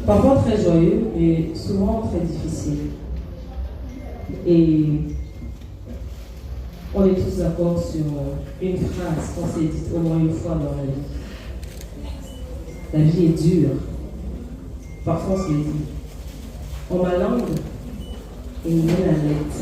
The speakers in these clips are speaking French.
Parfois très joyeux, mais souvent très difficile. Et on est tous d'accord sur une phrase qu'on s'est dite au moins une fois dans la vie. La vie est dure. Parfois on se le dit. On ma langue et il met la lettre.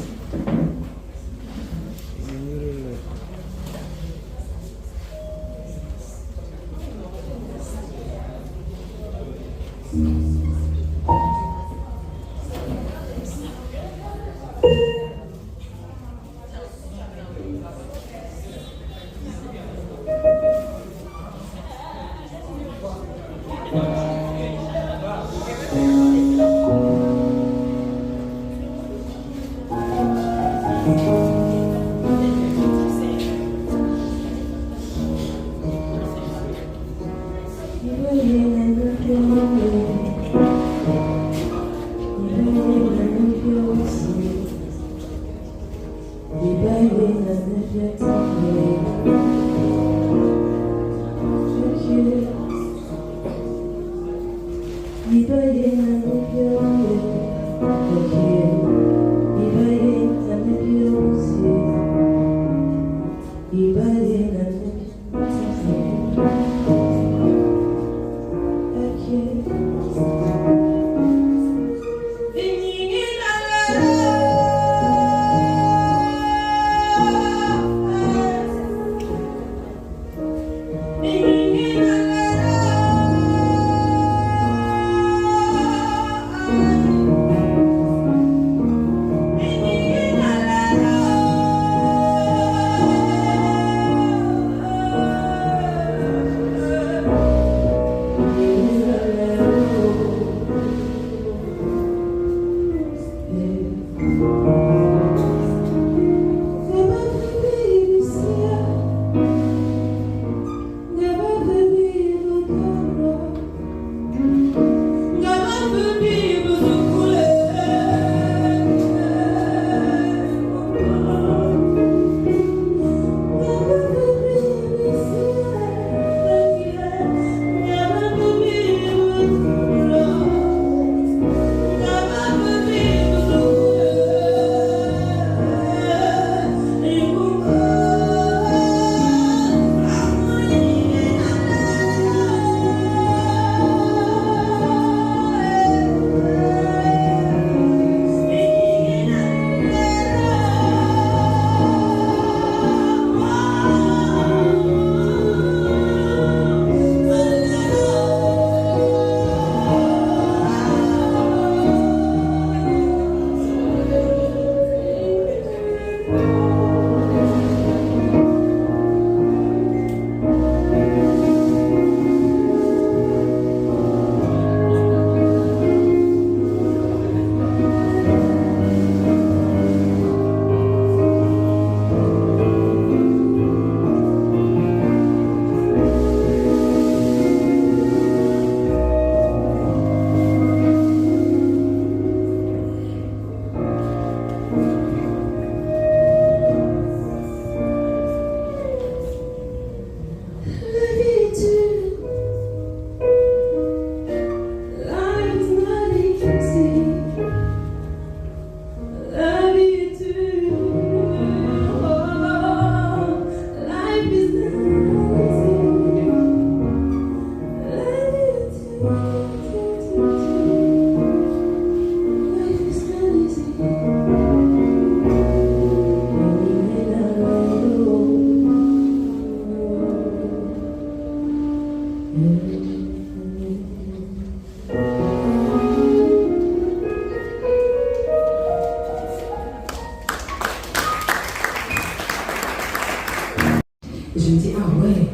Et je me dis, ah ouais,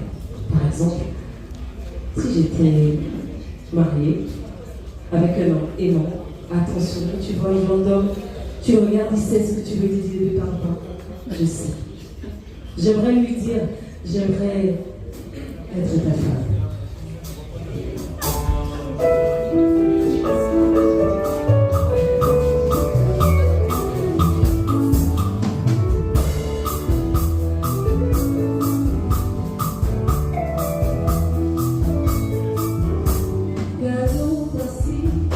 par exemple, si j'étais mariée avec un homme aimant, attention, tu vois un grand homme, tu le regardes, il sait ce que tu veux lui dire, ne parle pas. Je sais. J'aimerais lui dire, j'aimerais être ta femme. Gado, assim.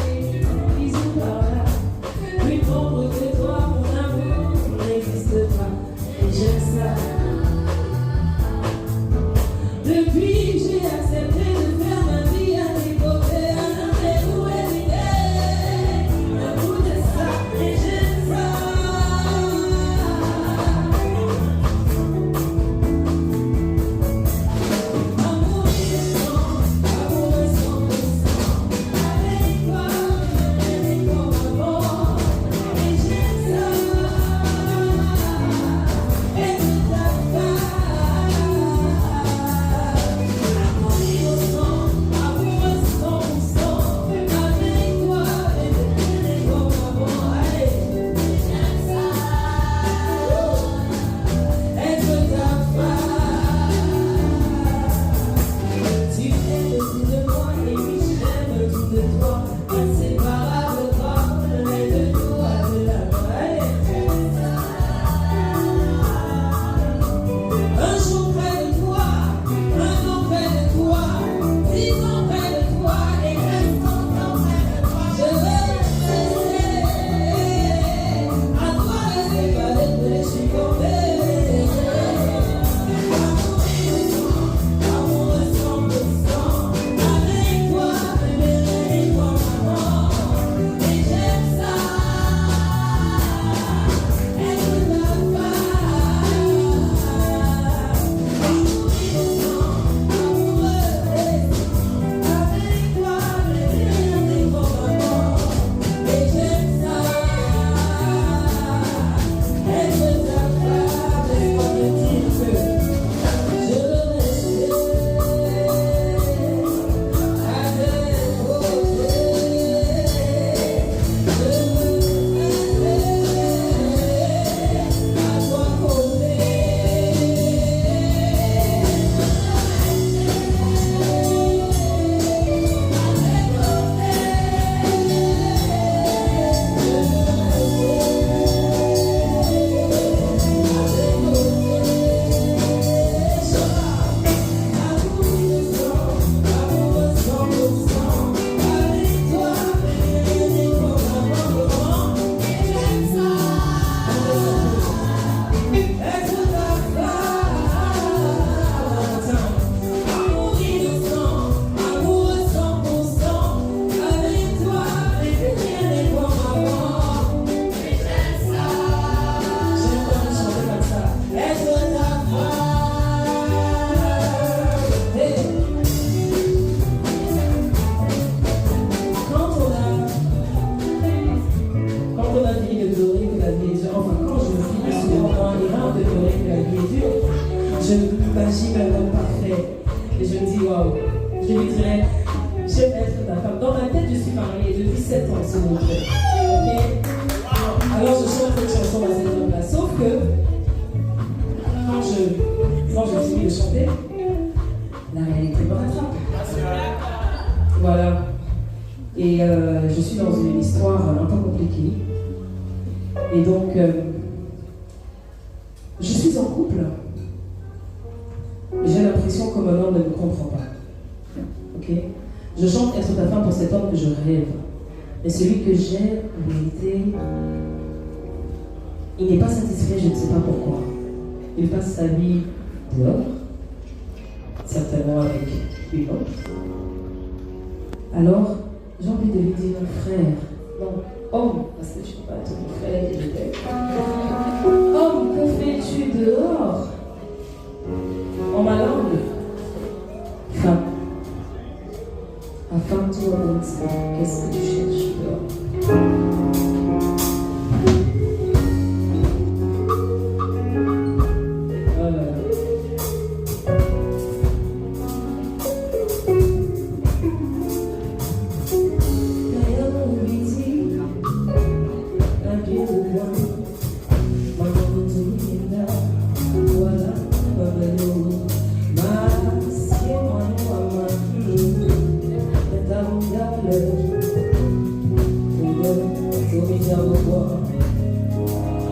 Je lui dirais, j'aime être ta femme. Dans ma tête, je suis mariée depuis 7 ans, s'il vous plaît. Ok? Alors je chante cette chanson à cet homme-là. Sauf que, quand je finis de chanter, la réalité me rattrape. Voilà. Et je suis dans une histoire un peu compliquée. Et donc, je suis en couple. J'ai l'impression que mon homme ne me comprend pas. Ok? Je chante être ta femme pour cet homme que je rêve. Mais celui que j'ai, en vérité, il n'est pas satisfait, je ne sais pas pourquoi. Il passe sa vie dehors, certainement avec une autre. Alors, j'ai envie de lui dire, frère, non, homme, parce que je ne peux pas être mon frère et je t'aime. Homme, que fais-tu dehors? En ma langue, femme. Afin de toi, qu'est-ce que tu cherches dehors?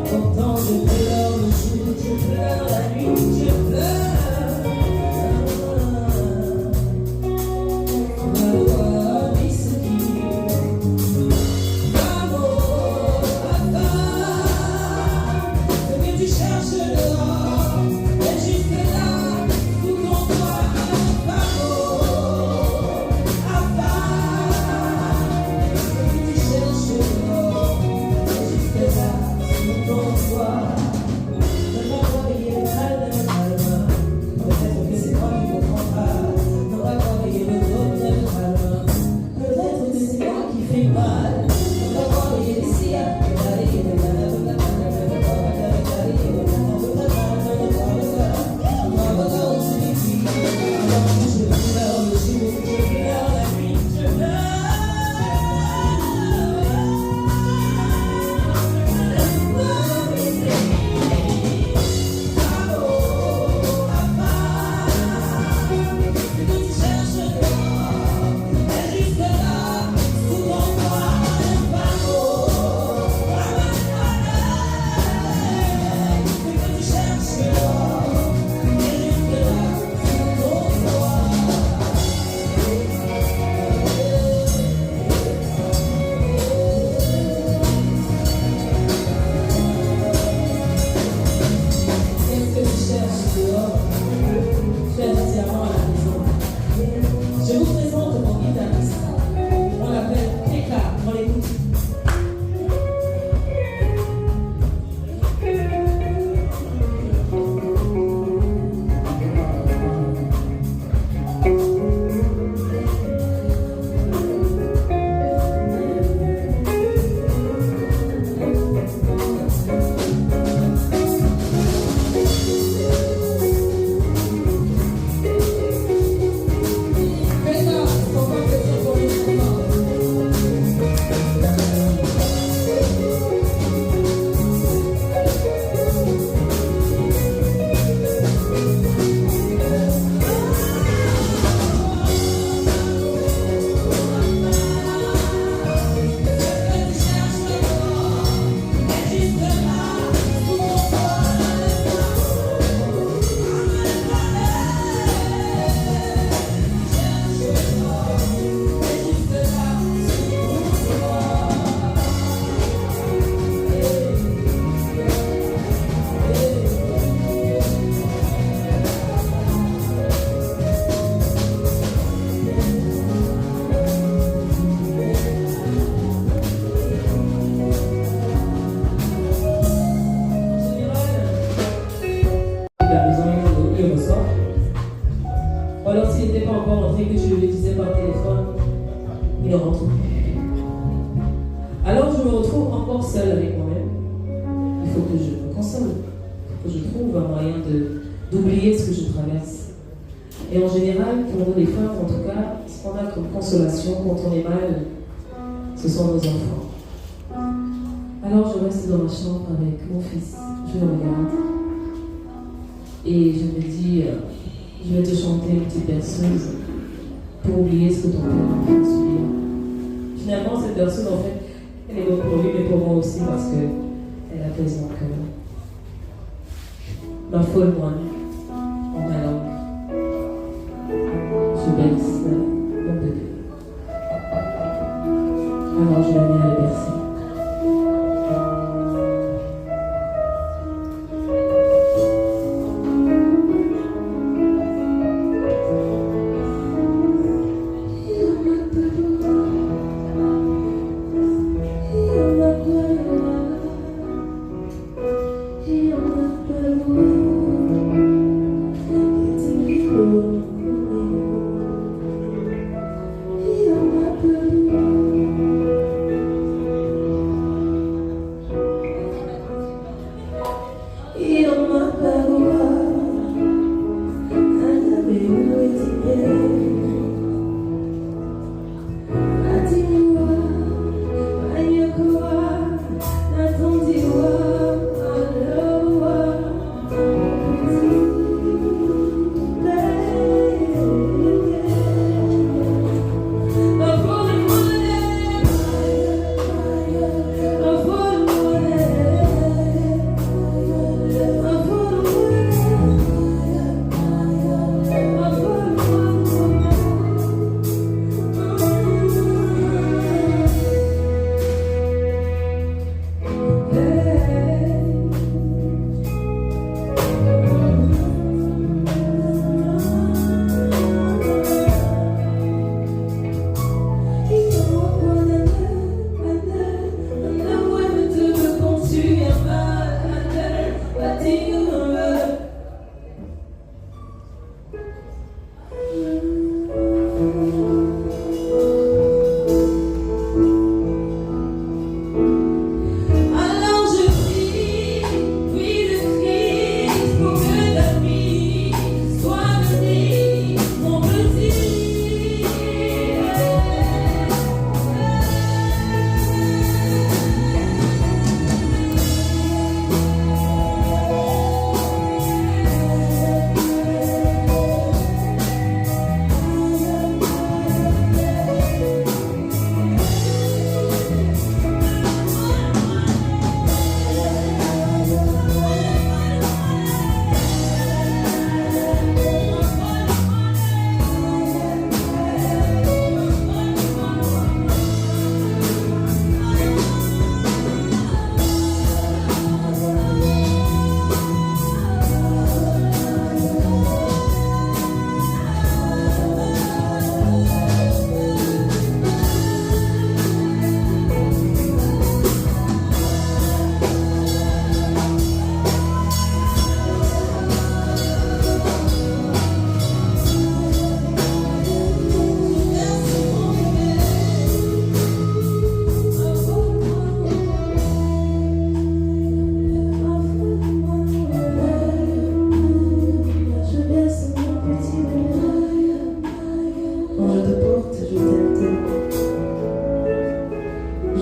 Pourtant je pleure le jour, je pleure la nuit, je pleure. Ma voix dit ce qui amour, ce que tu cherches dehors, est juste là, tout en toi. Ce que tu cherches dehors, est juste là. Je vous présente mon guitariste. On l'appelle Keka. On l'écoute. Alors s'il n'était pas encore entré, que je lui disais par téléphone, il rentre. Alors je me retrouve encore seule avec moi-même. Il faut que je me console, il faut que je trouve un moyen d'oublier ce que je traverse. Et en général, pour nous les femmes, en tout cas, ce qu'on a comme consolation quand on est mal, ce sont nos enfants. Alors je reste dans ma chambre avec mon fils, je le regarde et je me dis, je vais te chanter une petite berceuse pour oublier ce que ton père m'a fait subir. Finalement, cette berceuse, en fait, elle est bonne pour lui, mais pour moi aussi parce qu'elle apaise mon cœur. Ma folle moine, en ma langue, je berce mon bébé. Alors je le mets à le bercer.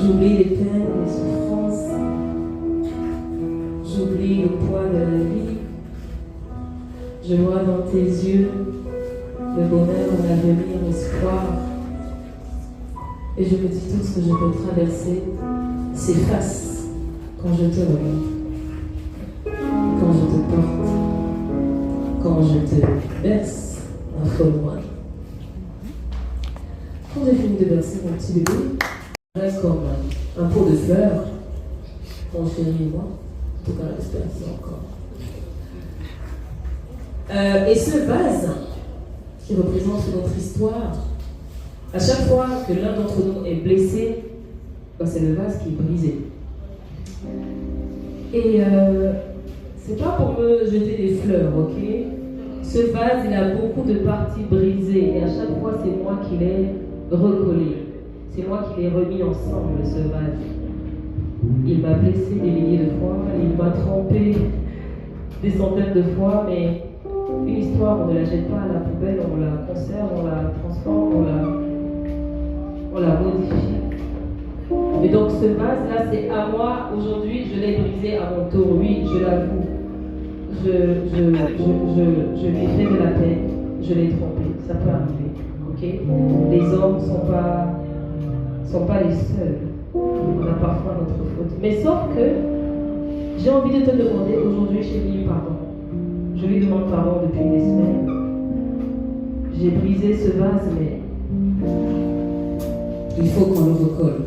J'oublie les peines, les souffrances. J'oublie le poids de la vie. Je vois dans tes yeux le bonheur, l'avenir, l'espoir. Et je me dis tout ce que je peux traverser s'efface quand je te regarde, quand je te porte, quand je te berce, ma folle moine. Quand j'ai fini de bercer mon petit bébé, je reste comme un pot de fleurs, mon chéri et moi. En tout cas, j'espère que c'est encore. Et ce vase qui représente notre histoire, à chaque fois que l'un d'entre nous est blessé, c'est le vase qui est brisé. Et c'est pas pour me jeter des fleurs, ok? Ce vase, il a beaucoup de parties brisées et à chaque fois, c'est moi qui l'ai recollé. C'est moi qui l'ai remis ensemble, ce vase. Il m'a blessé des milliers de fois, il m'a trompé des centaines de fois, mais Une histoire, on ne la jette pas à la poubelle, on la conserve, on la transforme, on la modifie. Et donc ce vase-là, c'est à moi. Aujourd'hui, je l'ai brisé à mon tour. Oui, je l'avoue. Je lui ai fait de la peine. Je l'ai trompé. Ça peut arriver. Ok? Les hommes ne sont pas les seuls. On a parfois notre faute. Mais sauf que j'ai envie de te demander aujourd'hui, chérie, pardon. Je lui demande pardon depuis des semaines. J'ai brisé ce vase, mais il faut qu'on le recolle.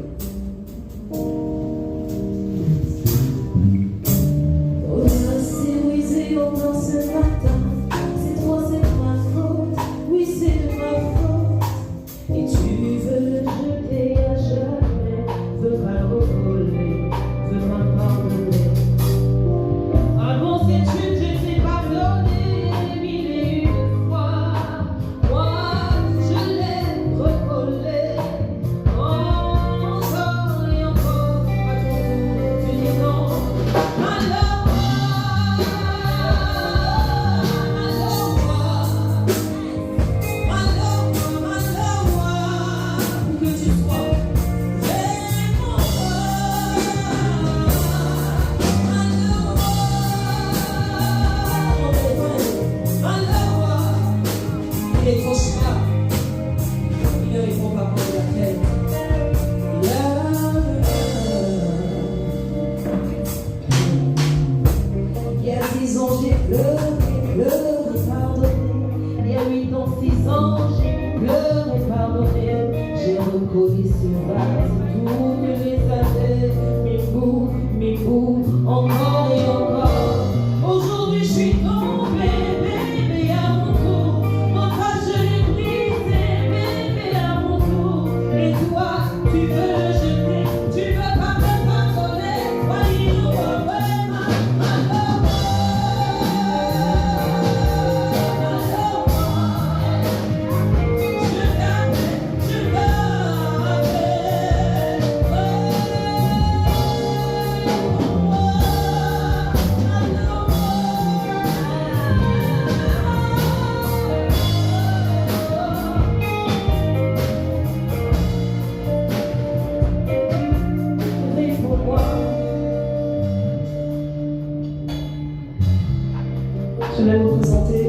Je vais vous présenter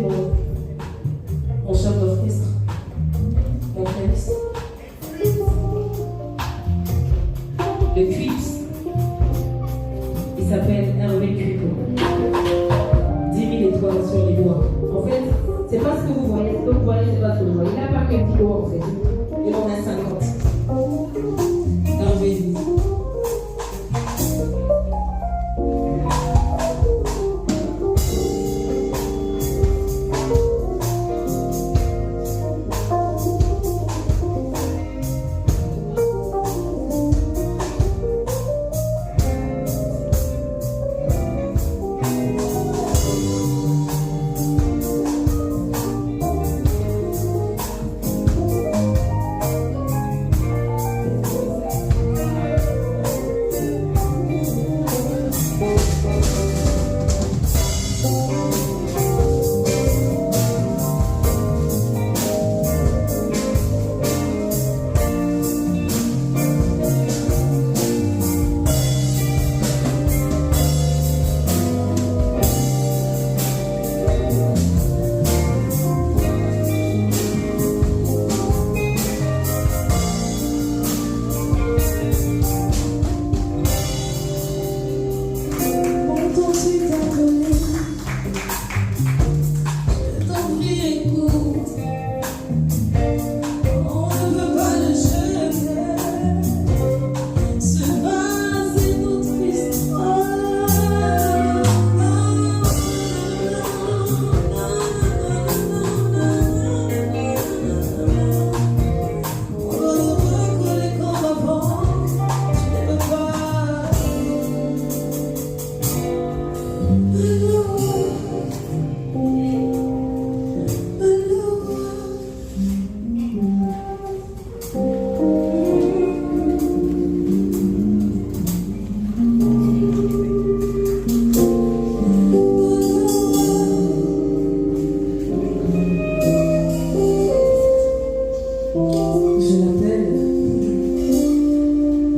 mon chef d'orchestre, mon pianiste, le Quips. Il s'appelle Hervé Cuico. 10 000 étoiles sur les doigts. En fait, c'est pas ce que vous voyez. Ce que vous voyez, c'est pas ce que vous voyez. Il n'a pas qu'un petit doigt en fait. Il en a 50. Hervé.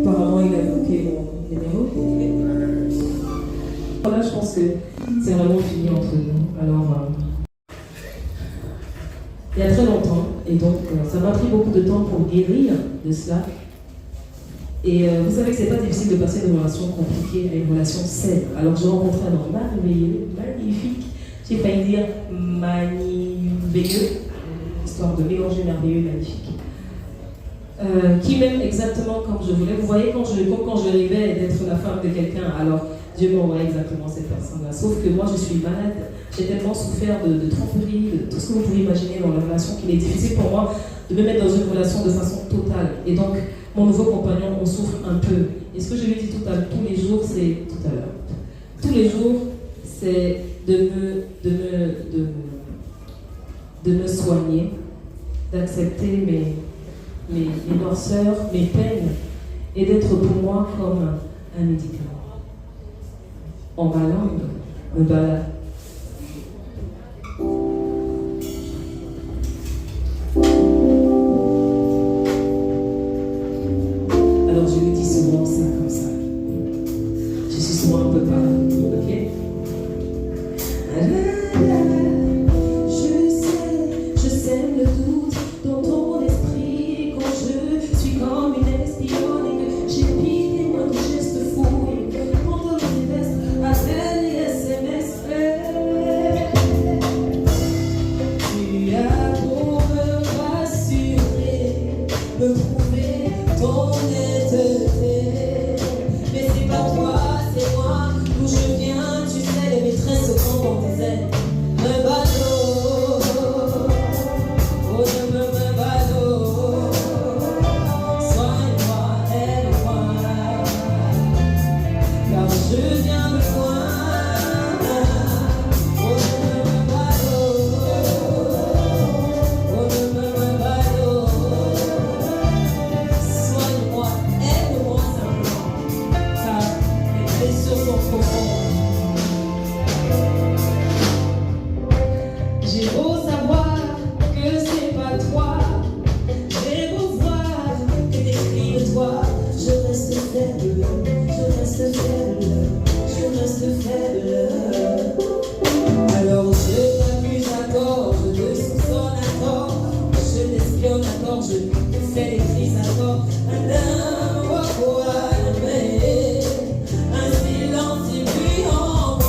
Apparemment, il a bloqué mon numéro. Voilà, je pense que c'est vraiment fini entre nous. Alors, il y a très longtemps, et donc ça m'a pris beaucoup de temps pour guérir de cela. Et vous savez que c'est pas difficile de passer d'une relation compliquée à une relation saine. Alors j'ai rencontré un homme merveilleux, magnifique, j'ai failli dire magnifique, histoire de mélanger merveilleux et magnifique, qui m'aime exactement comme je voulais. Vous voyez, quand je rêvais d'être la femme de quelqu'un, alors Dieu m'envoie exactement cette personne-là. Sauf que moi je suis malade, j'ai tellement souffert de tromperie, de tout ce que vous pouvez imaginer dans la relation qu'il est difficile pour moi de me mettre dans une relation de façon totale. Et donc, mon nouveau compagnon, on souffre un peu. Et ce que je lui dis tous les jours, c'est tout à l'heure. Tous les jours, c'est de me soigner, d'accepter mes noirceurs, mes peines, et d'être pour moi comme un médicament. En ma langue, me balade. Alors je lui dis souvent ça comme ça. Je suis souvent un peu paranoïaque, ok? Je sème le doute dans ton esprit quand je suis comme une espionne et que j'épie les moindres gestes fous et quand on les veste à peine les SMS. Tu as pour me rassurer, me prouver ton honnêteté. Mais c'est pas toi, c'est moi, d'où je viens, tu sais, les maîtresses quand on disait me bateau, oh je me bateau, soigne-moi, aide-moi, car je viens de loin, oh je me bateau, oh je me bateau, soigne-moi, aide-moi simplement, car mes blessures sont profondes. J'ai beau savoir que c'est pas toi, j'ai beau voir que des cris de toi, je reste faible, je reste faible, je reste faible. Alors je t'accuse à tort, je te soupçonne à tort, je t'espionne à tort, je te fais des crises à tort. Un silence qui brille en moi.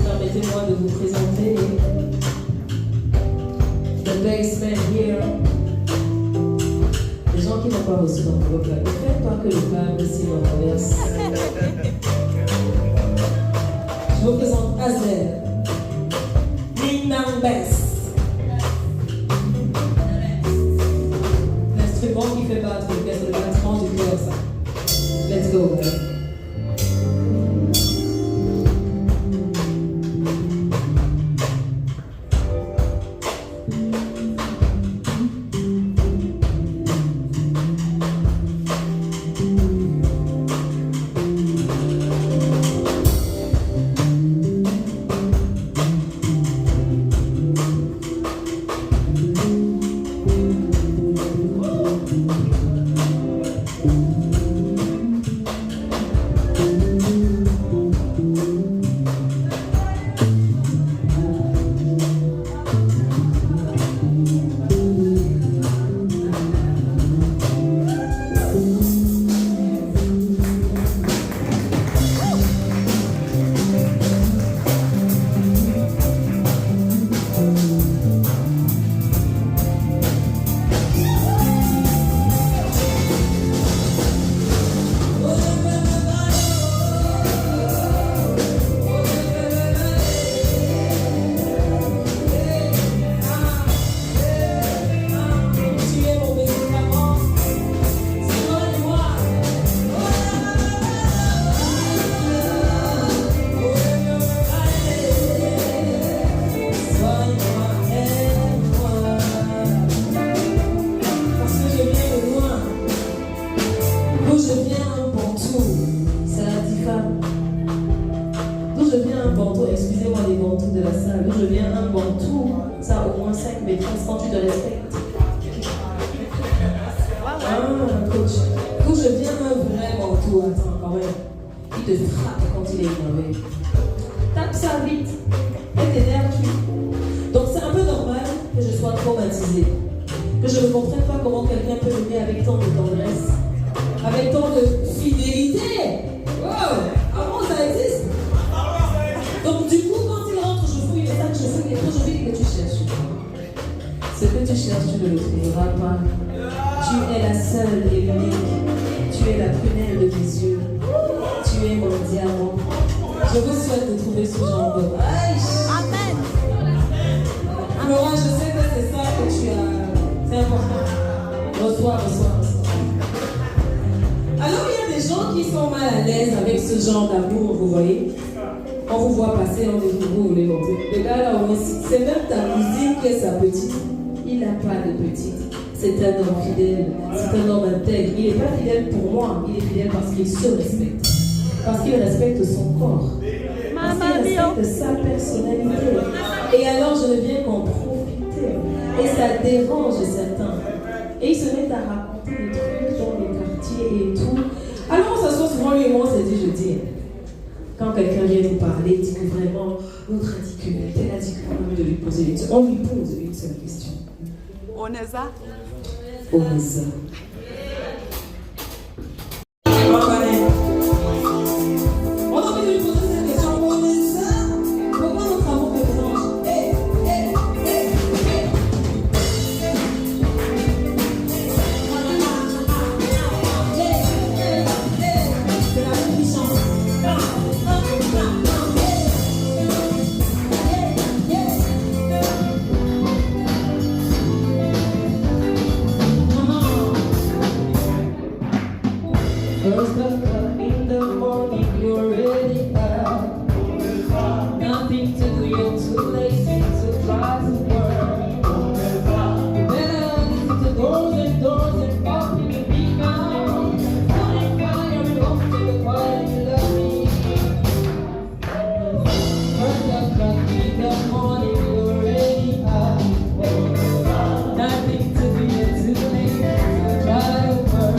Permettez-moi de vous présenter the basement here. Les gens qui n'ont pas reçu d'enveloppe là, ne faites pas que le câble s'y renverse. Je vous présente Azel Ninambes, l'instrument qui fait battre le cœur, le battement du cœur, ça. Let's go. D'où je viens un bantou, ça a 10 femmes. D'où je viens un bantou, excusez-moi les bantous de la salle. D'où je viens un bantou, ça a au moins 5 maîtrises quand tu te respectes. Ah, coach. D'où je viens un vrai bantou, attends quand même. Il te frappe quand il est énervé. Tape ça vite. Elle t'énerve, donc c'est un peu normal que je sois traumatisée. Que je ne comprenne pas comment quelqu'un peut m'aimer avec tant de tendresse. Avec tant de fidélité. Wow! Avant ça existe. Donc du coup, quand il rentre, je fouille les sacs, je fouille les trucs, je dis que tu cherches. Ce que tu cherches, tu ne le trouveras pas. Tu es la seule et l'unique. Tu es la prunelle de mes yeux. Tu es mon diamant. Je vous souhaite de trouver ce genre d'homme. Amen. Laura, je sais que c'est ça que tu as. C'est important. Reçois. Alors, il y a des gens qui sont mal à l'aise avec ce genre d'amour, vous voyez. On vous voit passer, on dit vous voulez monter. Le gars là, c'est même ta cousine qui est sa petite. Il n'a pas de petite. C'est un homme fidèle. C'est un homme intègre. Il n'est pas fidèle pour moi. Il est fidèle parce qu'il se respecte. Parce qu'il respecte son corps. Parce qu'il respecte sa personnalité. Et alors, je ne viens qu'en profiter. Et ça dérange certains. Et ils se mettent à raconter des trucs dans les quartiers et tout. Alors, on s'assoit souvent, lui et moi, on se dit, je dis, quand quelqu'un vient nous parler, dit que vraiment, notre a dit que tel a dit qu'on a de lui poser une seule. On lui pose une seule question. On est ça? On est ça. First up in the morning, you're ready out. Nothing to do, you're too lazy to try to work. You better listen to doors and open the beat now. Putting fire and hope to the quiet you love me. First up in the morning, you're ready out. Nothing to do, you're too lazy to try to work.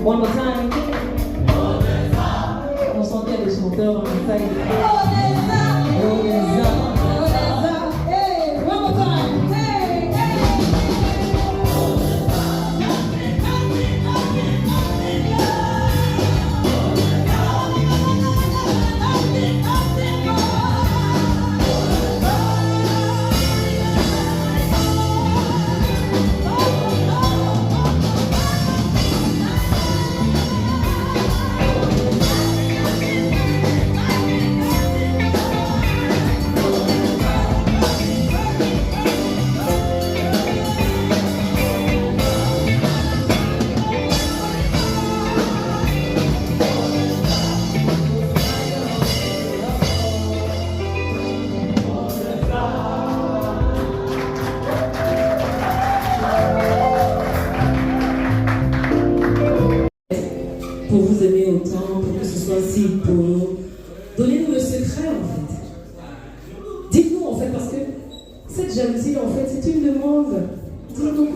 One more time. On sentait les chanteurs en fait. Hey, one more time. Hey, hey.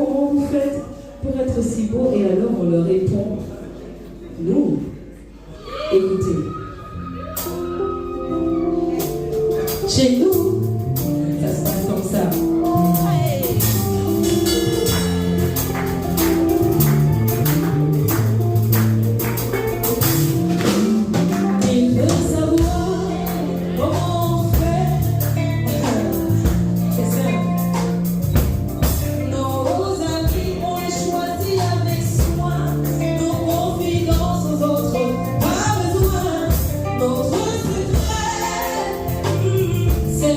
comment vous faites pour être si beau? Et alors on leur répond, nous, écoutez, chez nous, ça se passe comme ça. Il veut savoir comment on fait. C'est simple. Nos amis, on les choisit avec soin. Nos confidences aux autres, pas besoin. Notre secret, c'est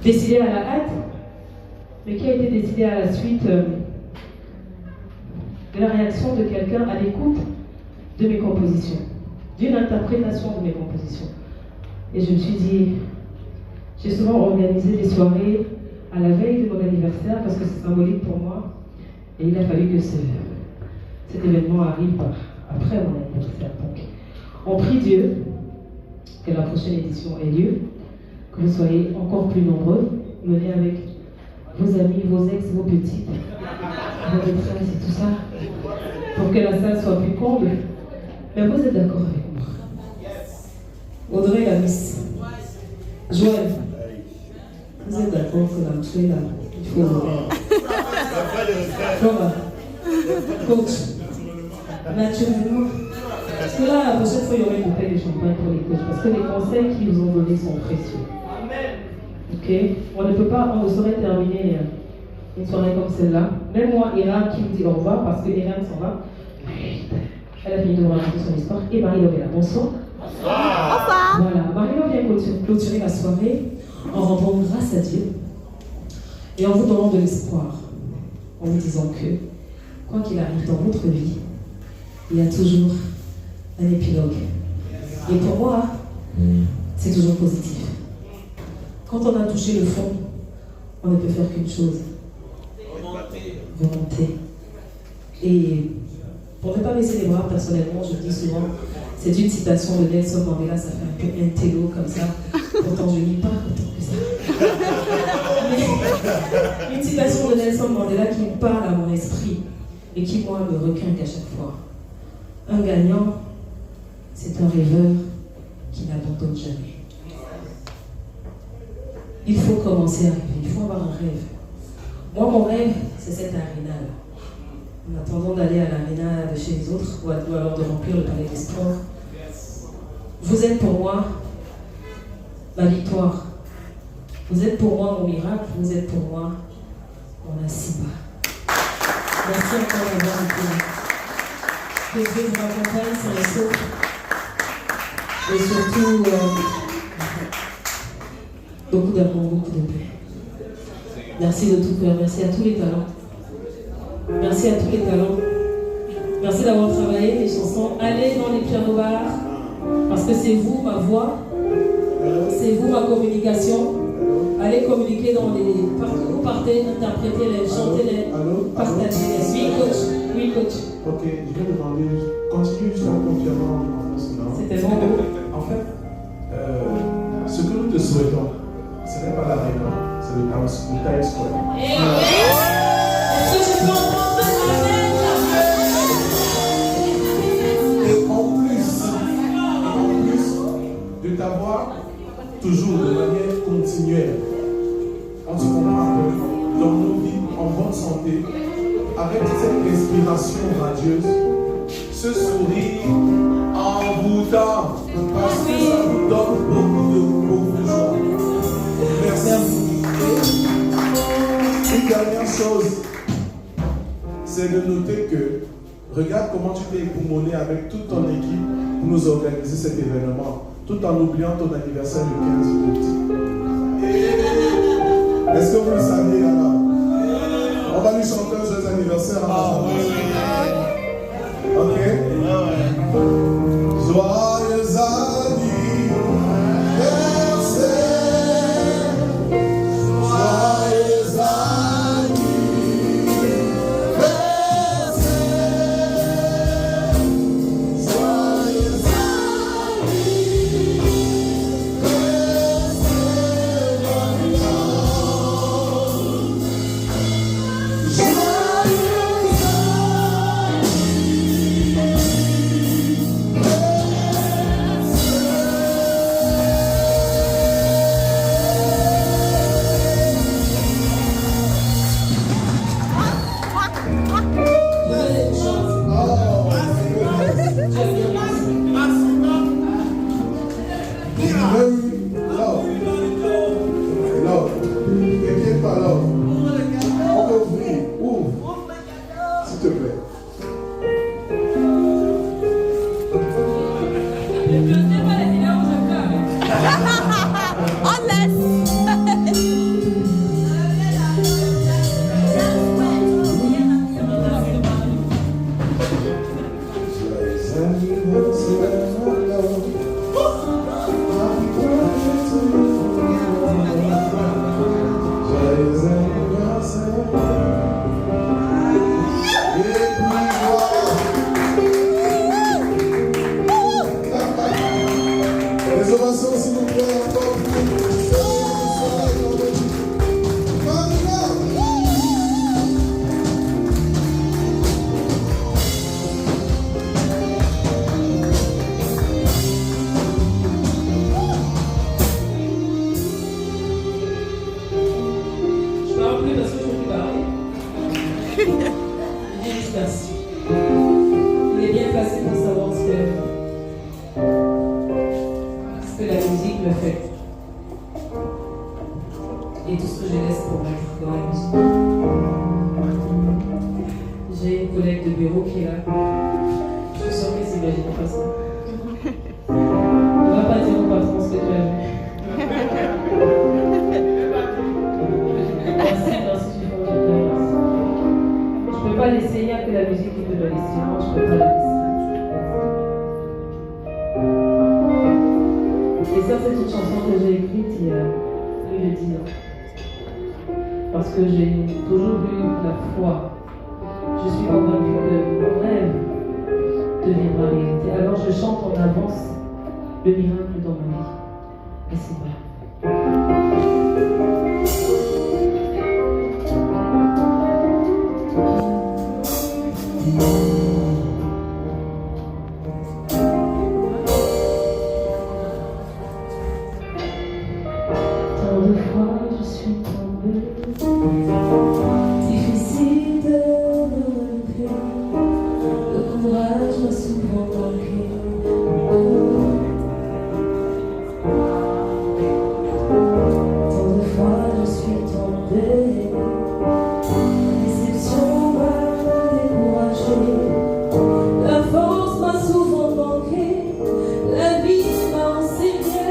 décidé à la hâte, mais qui a été décidé à la suite de la réaction de quelqu'un à l'écoute de mes compositions, d'une interprétation de mes compositions. Et je me suis dit, j'ai souvent organisé des soirées à la veille de mon anniversaire parce que c'est symbolique pour moi. Et il a fallu que cet événement arrive après mon anniversaire. Donc, on prie Dieu que la prochaine édition ait lieu, que vous soyez encore plus nombreux, menez avec vos amis, vos ex, vos petites, vos maîtresses et tout ça, pour que la salle soit plus comble. Mais vous êtes d'accord avec moi? Audrey, la miss. Joël, vous êtes d'accord que l'entrée là, il faut Flora, coach, naturellement. Parce que là, la prochaine fois, il y aurait une bouteille de champagne pour les coachs. Parce que les conseils qu'ils nous ont donnés sont précieux. Ok? On ne peut pas, on ne saurait terminer une soirée comme celle-là. Même moi, Ira qui vous dit au revoir, parce que Ira s'en va. Elle a fini de nous raconter son histoire. Et Marie-Laure est là. Bonsoir. Bonsoir. Voilà, Marie-Laure vient clôturer la soirée en rendant grâce à Dieu et en vous donnant de l'espoir, en vous disant que, quoi qu'il arrive dans votre vie, il y a toujours un épilogue. Et pour moi, c'est toujours positif. Quand on a touché le fond, on ne peut faire qu'une chose. Remonter. Et pour ne pas baisser les bras, personnellement, je dis souvent, c'est une citation de Nelson Mandela, ça fait un peu intello comme ça. Pourtant, je ne lis pas autant que ça. Mais une citation de Nelson Mandela qui me parle à mon esprit et qui, moi, me requinque à chaque fois. Un gagnant, c'est un rêveur qui n'abandonne jamais. Il faut commencer à rêver, il faut avoir un rêve. Moi, mon rêve, c'est cette aréna-là. En attendant d'aller à l'aréna de chez les autres ou alors de remplir le palais des sports, vous êtes pour moi ma victoire. Vous êtes pour moi mon miracle, vous êtes pour moi mon Asiba. Merci encore d'avoir été là. Que Dieu vous accompagne sur les sauts. Et surtout, beaucoup d'amour, beaucoup de paix. Merci de tout cœur, merci à tous les talents. Merci à tous les talents. Merci d'avoir travaillé les chansons. Allez dans les piano-bars, parce que c'est vous ma voix, c'est vous ma communication. Allez communiquer dans les... Partout où vous partez, interprétez-les, chantez-les, partagez-les. Oui, coach. Oui, coach. Ok, je vais demander, continue juste à confirmer en France. C'était bon. En fait, ce que nous te souhaitons, ce n'est pas l'arena, c'est le Times Square. Est-ce que je peux entendre Et en plus de t'avoir toujours de manière continuelle, on se comprend que dans nos vies, en bonne santé, avec cette respiration radieuse, ce sourire envoûtant, parce que ça nous donne beaucoup de joie. Merci. Une dernière chose, c'est de noter que regarde comment tu t'es époumoné avec toute ton équipe pour nous organiser cet événement, tout en oubliant ton anniversaire le 15 août. Est-ce que vous le saviez là-bas? On va lui chanter un joyeux anniversaire à ok? Joyeux anniversaire. Joyeux et tout ce que je laisse pour mettre dans la musique. J'ai une collègue de bureau qui est là. Je suis sûre qu'elle s'imagine pas ça. On ne va pas dire au patron ce que tu as vu. Merci, merci, tu fais bien. Je ne peux pas laisser, il n'y a que la musique qui peut la laisser. Moi, je ne peux pas la laisser. Et ça, c'est une chanson que j'ai écrite il y a plus de 10 ans. Parce que j'ai toujours eu la foi. Je suis convaincue que mon rêve deviendra réalité. Alors je chante en avance le miracle dans ma vie. Et c'est vrai. Tant de fois je suis tombée, difficile de me relever, le courage m'a souvent manqué. Tant de fois je suis tombée, la déception m'a découragée, la force m'a souvent manqué, la vie m'a enseigné.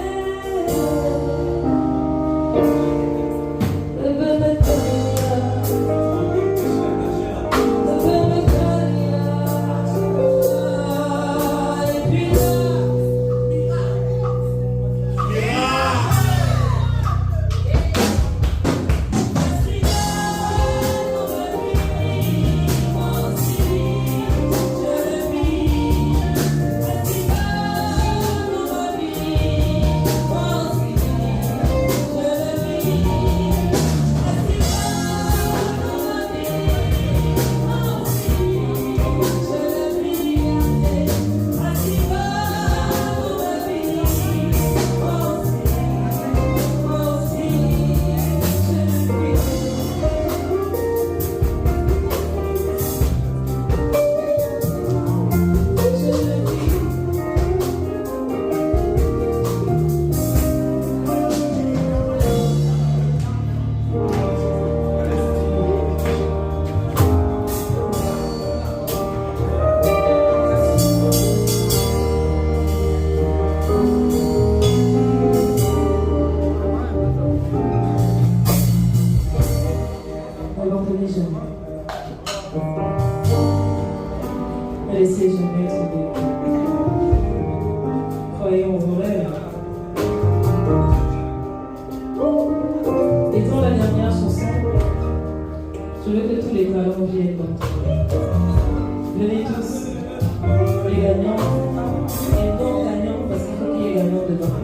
N'abandonnez jamais. Ne laissez jamais tomber. Croyez en vos rêves. Étant la dernière chanson, je veux que tous les talents viennent d'entendre. Venez tous, les gagnants et non gagnants, parce qu'il faut qu'il y ait gagnants dedans.